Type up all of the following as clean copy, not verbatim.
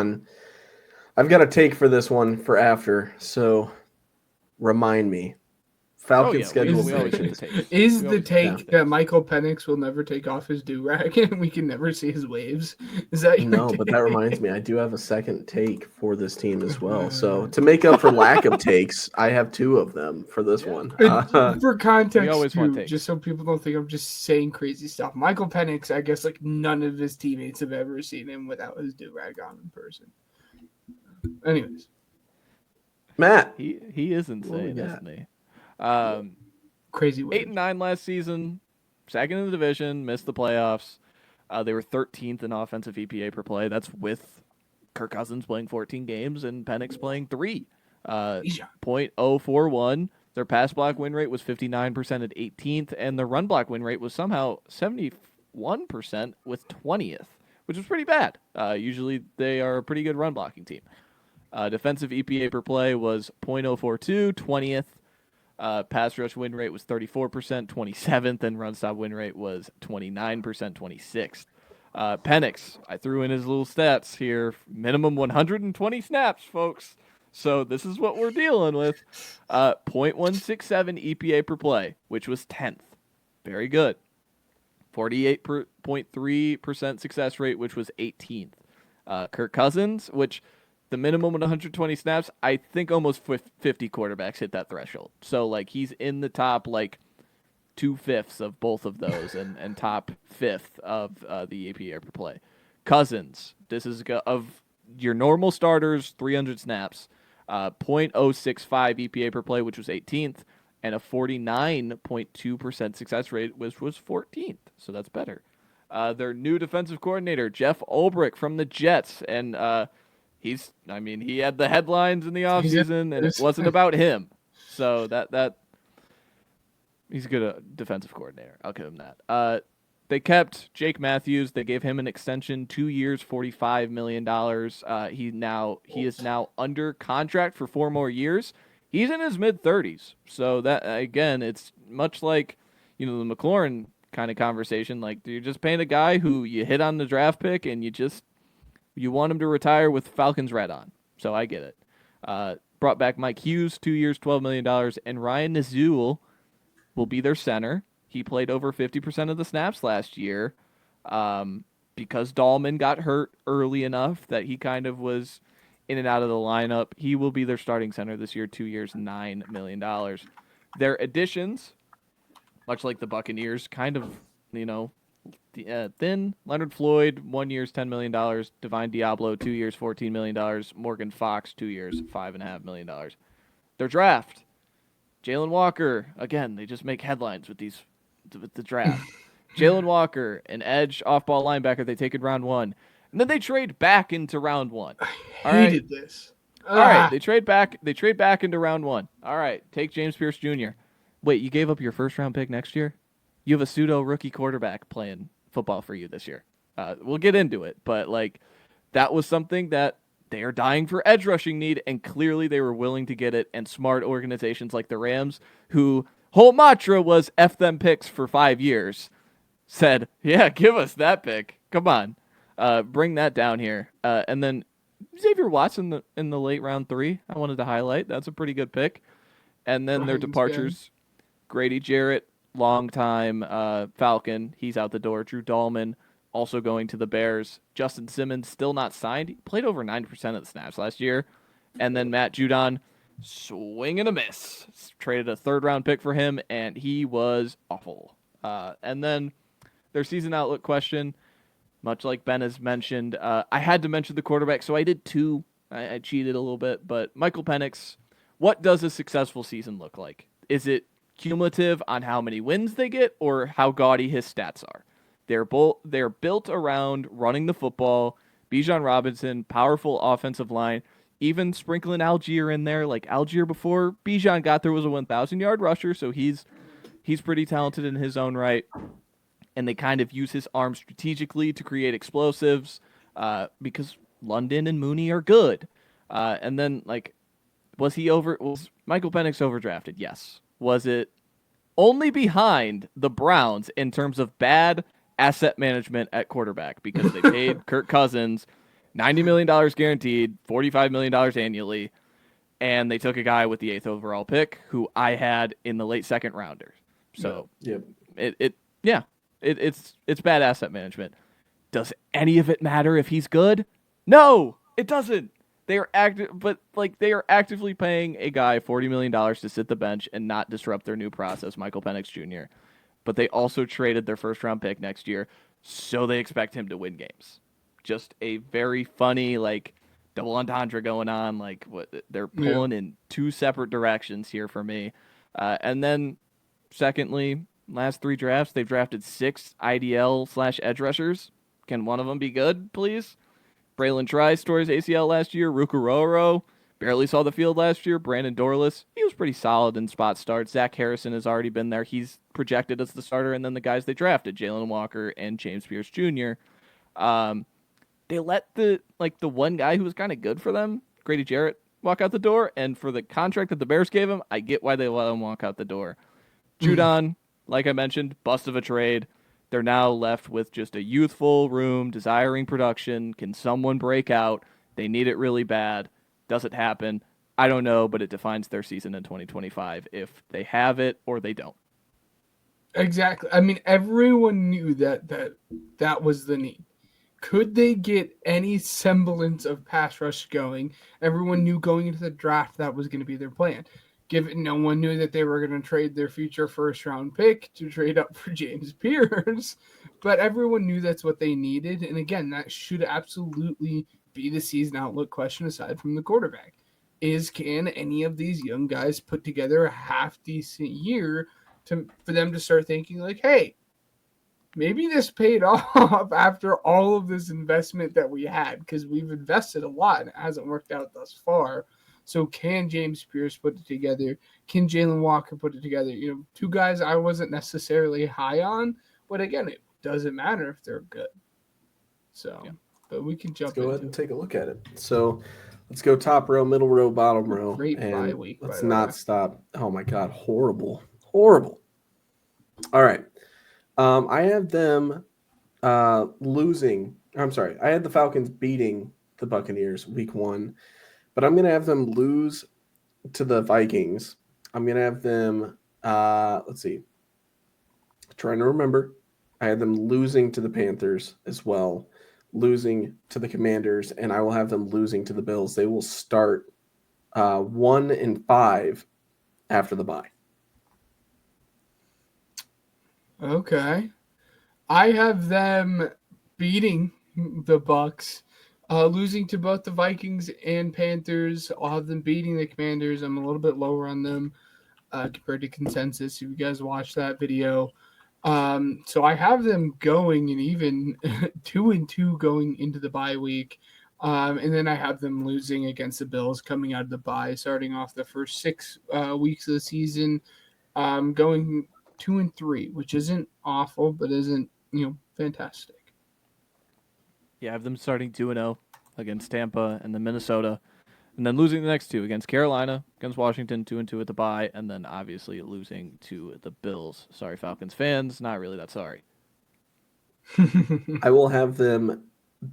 one. I've got a take for this one for after, so remind me. Falcons schedule we always get predictions. takes. Is We the always get take that Michael Penix will never take off his do-rag and we can never see his waves? Is that your No, take? but that reminds me, I do have a second take for this team as well. So to make up for lack of takes, I have two of them for this one. For context, always want too, takes. just so people don't think I'm just saying crazy stuff. Michael Penix, I guess, like none of his teammates have ever seen him without his do-rag on in person. Anyways, Matt, He is insane, got? isn't he? crazy waves. 8-9 last season, second in the division, missed the playoffs. They were 13th in offensive EPA per play. That's with Kirk Cousins playing 14 games and Penix playing 3. .041. Their pass block win rate was 59% at 18th, and the run block win rate was somehow 71% with 20th, which is pretty bad. Usually they are a pretty good run blocking team. Defensive EPA per play was .042, 20th. Pass rush win rate was 34%, 27th, and run stop win rate was 29%, 26th. Penix, I threw in his little stats here. Minimum 120 snaps, folks. So this is what we're dealing with. .167 EPA per play, which was 10th. Very good. 48.3% success rate, which was 18th. Kirk Cousins, which the minimum 120 snaps, I think almost 50 quarterbacks hit that threshold. So, like, he's in the top, like, 2/5 of both of those and top 5th of the EPA per play. Cousins, this is of your normal starters, 300 snaps, .065 EPA per play, which was 18th, and a 49.2% success rate, which was 14th. So that's better. Their new defensive coordinator, Jeff Ulbrich from the Jets, and he had the headlines in the offseason, and it wasn't about him. So that he's a good defensive coordinator. I'll give him that. They kept Jake Matthews. They gave him an extension, 2 years, $45 million. He is now under contract for 4 more years. He's in his mid-30s. So that, again, it's much like, the McLaurin kind of conversation. Like, you're just paying a guy who you hit on the draft pick and you want him to retire with Falcons red on. So I get it. Brought back Mike Hughes, 2 years, $12 million. And Ryan Nazul will be their center. He played over 50% of the snaps last year because Dahlman got hurt early enough that he kind of was in and out of the lineup. He will be their starting center this year, 2 years, $9 million. Their additions, much like the Buccaneers, kind of, thin. Leonard Floyd, 1 year, $10 million. Divine Diablo, 2 years, $14 million. Morgan Fox, 2 years, $5.5 million. Their draft, Jalen Walker, again, they just make headlines with the draft. Jalen Walker, an edge off-ball linebacker, they take in round 1. And then they trade back into round 1. I hated this. All right, they trade back into round 1. All right, take James Pierce Jr. Wait, you gave up your first-round pick next year? You have a pseudo-rookie quarterback playing football for you this year. We'll get into it, but, that was something that they are dying for edge rushing need, and clearly they were willing to get it, and smart organizations like the Rams, who whole mantra was F them picks for 5 years, said, yeah, give us that pick. Come on. Bring that down here. And then Xavier Watson in the late round 3, I wanted to highlight. That's a pretty good pick. And then their departures, Grady Jarrett, longtime Falcon. He's out the door. Drew Dahlman also going to the Bears. Justin Simmons still not signed. He played over 90% of the snaps last year. And then Matt Judon, swing and a miss. Traded a 3rd-round pick for him, and he was awful. And then their season outlook question, much like Ben has mentioned, I had to mention the quarterback, so I did 2. I cheated a little bit, but Michael Penix, what does a successful season look like? Is it cumulative on how many wins they get or how gaudy his stats are? They're built around running the football, Bijan Robinson, powerful offensive line, even sprinkling Algier in there. Like Algier before Bijan got there was a 1,000-yard rusher, so he's pretty talented in his own right. And they kind of use his arm strategically to create explosives because London and Mooney are good. And then, was Michael Penix overdrafted? Yes. Was it only behind the Browns in terms of bad asset management at quarterback because they paid Kirk Cousins $90 million guaranteed, $45 million annually, and they took a guy with the 8th overall pick who I had in the late second rounder. So Yep. it's bad asset management. Does any of it matter if he's good? No, it doesn't. They are actively paying a guy $40 million to sit the bench and not disrupt their new process, Michael Penix Jr. But they also traded their first round pick next year, so they expect him to win games. Just a very funny double entendre going on. They're pulling in two separate directions here for me. And then, secondly, last 3 drafts they've drafted 6 IDL/edge rushers. Can one of them be good, please? Braylon Trice tore his ACL last year. Rukuroro barely saw the field last year. Brandon Dorless, he was pretty solid in spot starts. Zach Harrison has already been there. He's projected as the starter. And then the guys they drafted, Jalen Walker and James Pierce Jr. They let the one guy who was kind of good for them, Grady Jarrett, walk out the door. And for the contract that the Bears gave him, I get why they let him walk out the door. Judon, like I mentioned, bust of a trade. They're now left with just a youthful room, desiring production. Can someone break out? They need it really bad. Does it happen? I don't know, but it defines their season in 2025 if they have it or they don't. Exactly. I mean, everyone knew that was the need. Could they get any semblance of pass rush going? Everyone knew going into the draft that was going to be their plan. No one knew that they were going to trade their future first-round pick to trade up for James Pierce, but everyone knew that's what they needed. And again, that should absolutely be the season outlook question aside from the quarterback. Can any of these young guys put together a half-decent year for them to start thinking hey, maybe this paid off after all of this investment that we had, because we've invested a lot and it hasn't worked out thus far. So can James Pierce put it together? Can Jalen Walker put it together? 2 guys I wasn't necessarily high on, but again, it doesn't matter if they're good. So, but we can jump. Let's go ahead and take a look at it. So, let's go top row, middle row, bottom row. Great bye and week. Let's not stop. Oh my God, horrible. All right. I have them losing. I'm sorry. I had the Falcons beating the Buccaneers week 1. But I'm going to have them lose to the Vikings. I'm going to have them, let's see, trying to remember. I had them losing to the Panthers as well, losing to the Commanders, and I will have them losing to the Bills. They will start 1-5 after the bye. Okay. I have them beating the Bucs. Losing to both the Vikings and Panthers. I'll have them beating the Commanders. I'm a little bit lower on them compared to consensus. If you guys watched that video. So I have them going and even 2-2 going into the bye week. And then I have them losing against the Bills coming out of the bye, starting off the first 6 weeks of the season, going 2-3, which isn't awful, but isn't, fantastic. Yeah, I have them starting 2-0 against Tampa and then Minnesota, and then losing the next 2 against Carolina, against Washington, 2-2 at the bye, and then obviously losing to the Bills. Sorry, Falcons fans, not really that sorry. I will have them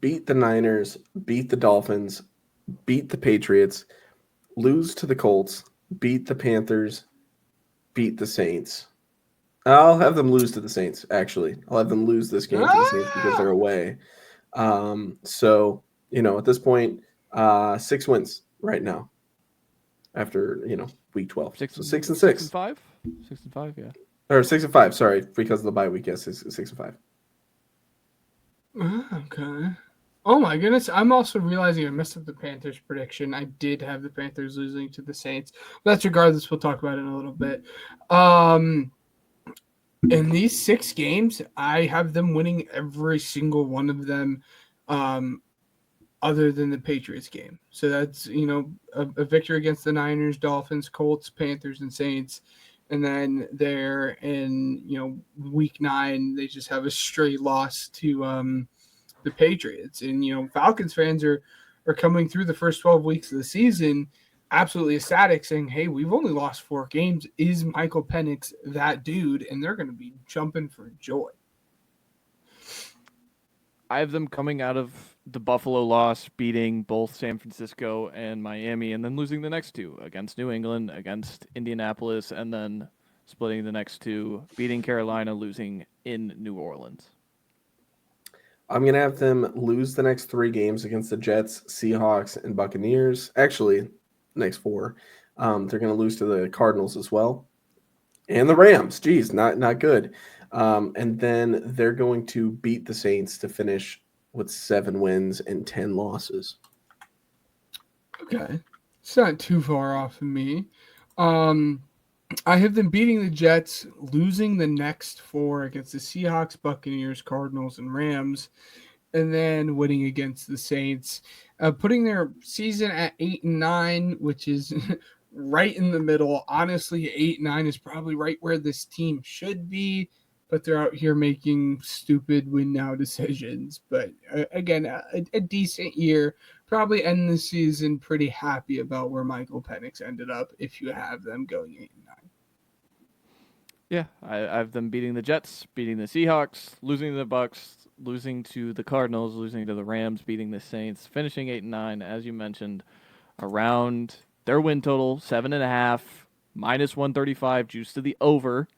beat the Niners, beat the Dolphins, beat the Patriots, lose to the Colts, beat the Panthers, beat the Saints. I'll have them lose to the Saints, actually. I'll have them lose this game to the Saints because they're away. So, at this point, 6 wins right now after, week 12. 6 and 6. 6 and 5? 6 and 5, yeah. Or 6 and 5, sorry, because of the bye week. Yes, 6 and 5. Okay. Oh my goodness. I'm also realizing I messed up the Panthers prediction. I did have the Panthers losing to the Saints. But that's regardless. We'll talk about it in a little bit. In these 6 games, I have them winning every single one of them, other than the Patriots game. So that's, a victory against the Niners, Dolphins, Colts, Panthers, and Saints. And then they're in, week 9, they just have a straight loss to the Patriots. And, Falcons fans are coming through the first 12 weeks of the season absolutely ecstatic, saying, hey, we've only lost 4 games. Is Michael Penix that dude? And they're going to be jumping for joy. I have them coming out of the Buffalo loss, beating both San Francisco and Miami, and then losing the next two against New England, against Indianapolis, and then splitting the next two, beating Carolina, losing in New Orleans. I'm going to have them lose the next 3 games against the Jets, Seahawks, and Buccaneers. Actually, next 4. They're going to lose to the Cardinals as well. And the Rams. Geez, not good. And then they're going to beat the Saints to finish with 7 wins and 10 losses. Okay. It's not too far off of me. I have them beating the Jets, losing the next 4 against the Seahawks, Buccaneers, Cardinals, and Rams, and then winning against the Saints, putting their season at 8-9, which is right in the middle. Honestly, 8-9 is probably right where this team should be, but they're out here making stupid win now decisions. But again, a decent year. Probably end the season pretty happy about where Michael Penix ended up if you have them going 8-9. Yeah, I have them beating the Jets, beating the Seahawks, losing to the Bucks, losing to the Cardinals, losing to the Rams, beating the Saints, finishing 8-9, as you mentioned, around their win total, 7.5, minus 135, juice to the over,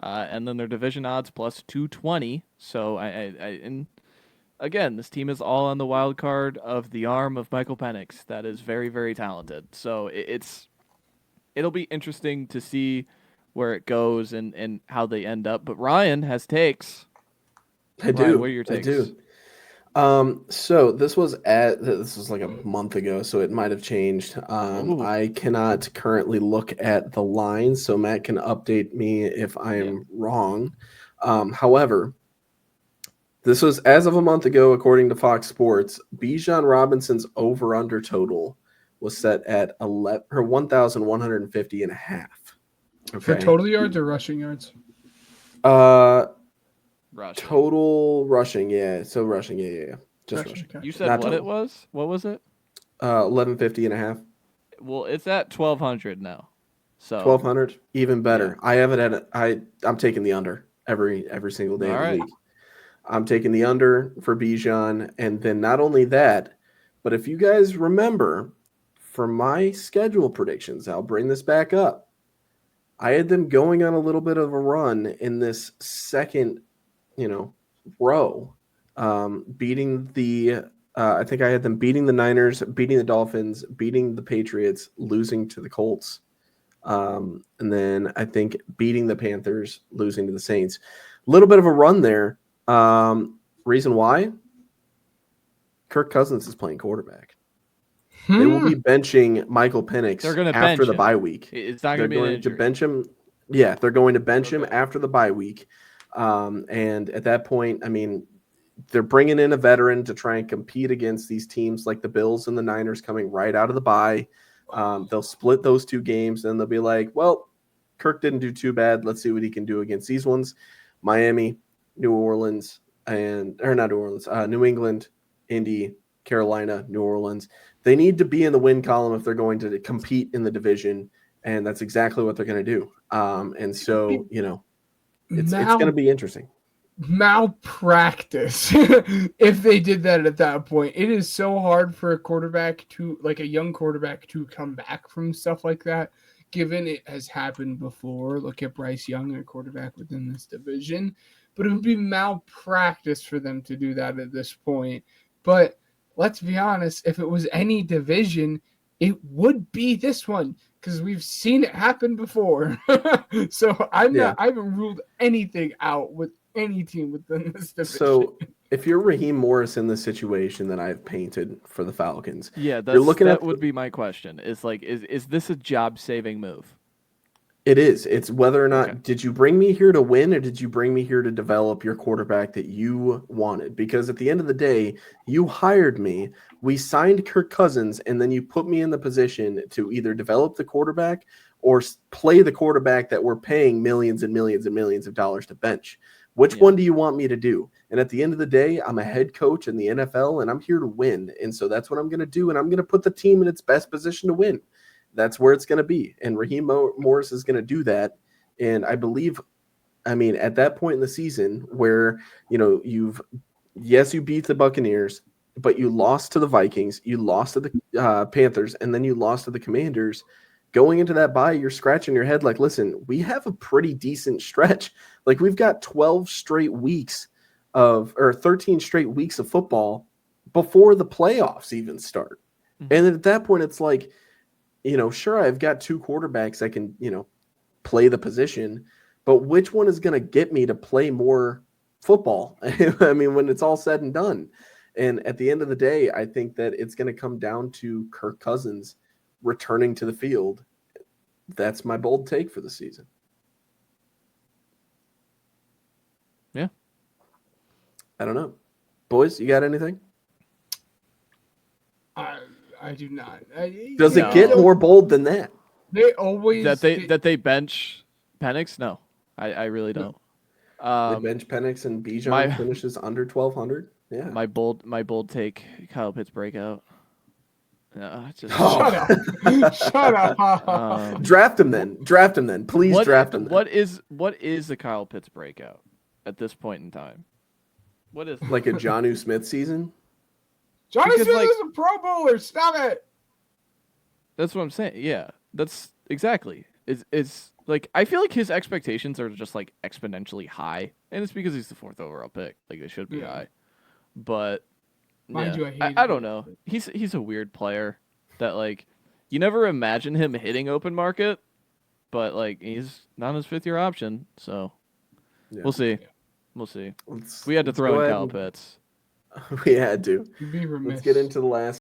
and then their division odds plus 220. So and again, this team is all on the wild card of the arm of Michael Penix. That is very, very talented. So it'll be interesting to see where it goes and how they end up. But Ryan has takes. Ryan, what are your takes? I do. So this was like a month ago, so it might have changed. I cannot currently look at the lines, so Matt can update me if I am wrong. However, this was as of a month ago, according to Fox Sports. Bijan Robinson's over/under total was set at 1,150.5. Okay. For total yards or rushing yards? Rushing. Total rushing, yeah. So rushing, yeah. Just rushing. You said Not what total. it was? What was it? 1,150.5. Well, it's at 1,200 now. So 1,200, even better. Yeah. I have it at I'm taking the under every single day of the week. I'm taking the under for Bijan, and then not only that, but if you guys remember, for my schedule predictions, I'll bring this back up. I had them going on a little bit of a run in this second, row, beating the. I think I had them beating the Niners, beating the Dolphins, beating the Patriots, losing to the Colts, and then I think beating the Panthers, losing to the Saints. A little bit of a run there. Reason why? Kirk Cousins is playing quarterback. They will be benching Michael Penix after the bye week. It's not going to be an injury. To bench him. Yeah, they're going to bench him after the bye week. And at that point, I mean, they're bringing in a veteran to try and compete against these teams like the Bills and the Niners coming right out of the bye. They'll split those 2 games, and they'll be like, well, Kirk didn't do too bad. Let's see what he can do against these ones. Miami, New England, Indy, Carolina, New Orleans. They need to be in the win column if they're going to compete in the division, and that's exactly what they're going to do. And so, it's going to be interesting. Malpractice if they did that at that point. It is so hard for a young quarterback to come back from stuff like that, given it has happened before. Look at Bryce Young, a quarterback within this division. But it would be malpractice for them to do that at this point. But let's be honest, if it was any division, it would be this one because we've seen it happen before. So I haven't ruled anything out with any team within this division. So if you're Raheem Morris in the situation that I've painted for the Falcons, that would be my question. Is this a job-saving move? It is. It's whether or not did you bring me here to win or did you bring me here to develop your quarterback that you wanted? Because at the end of the day, you hired me. We signed Kirk Cousins, and then you put me in the position to either develop the quarterback or play the quarterback that we're paying millions and millions and millions of dollars to bench. Which one do you want me to do? And at the end of the day, I'm a head coach in the NFL, and I'm here to win. And so that's what I'm going to do, and I'm going to put the team in its best position to win. That's where it's going to be. And Raheem Morris is going to do that. And I believe, at that point in the season where, you beat the Buccaneers, but you lost to the Vikings, you lost to the Panthers, and then you lost to the Commanders. Going into that bye, you're scratching your head like, listen, we have a pretty decent stretch. Like, we've got 12 straight weeks or 13 straight weeks of football before the playoffs even start. Mhm. And at that point, it's like, sure, I've got two quarterbacks that can, play the position, but which one is going to get me to play more football? I mean, when it's all said and done. And at the end of the day, I think that it's going to come down to Kirk Cousins returning to the field. That's my bold take for the season. Yeah. I don't know. Boys, you got anything? I do not. Does No. it get more bold than that? They always that they bench Penix? No, I really don't. They bench Penix and Bijan my- finishes under 1,200. Yeah. My bold take: Kyle Pitts breakout. No, just Oh. Shut up. Draft him then. Please draft him then. What is the Kyle Pitts breakout at this point in time? What is Like a Jonnu Smith season? Johnny because, Smith like- is a Pro Bowler. Stop it. That's what I'm saying. Yeah, that's exactly. It's like I feel like his expectations are just like exponentially high, and it's because he's the 4th overall pick. Like they should be Yeah. high, but Mind yeah, you, I hate I him. don't know. He's a weird player that like you never imagine him hitting open market, but like he's not his 5th year option. So Yeah. we'll see. Yeah. We'll see. Let's- We had to let's throw go in ahead Kyle and- Pitts. We had to. You'd be remiss. Let's get into the last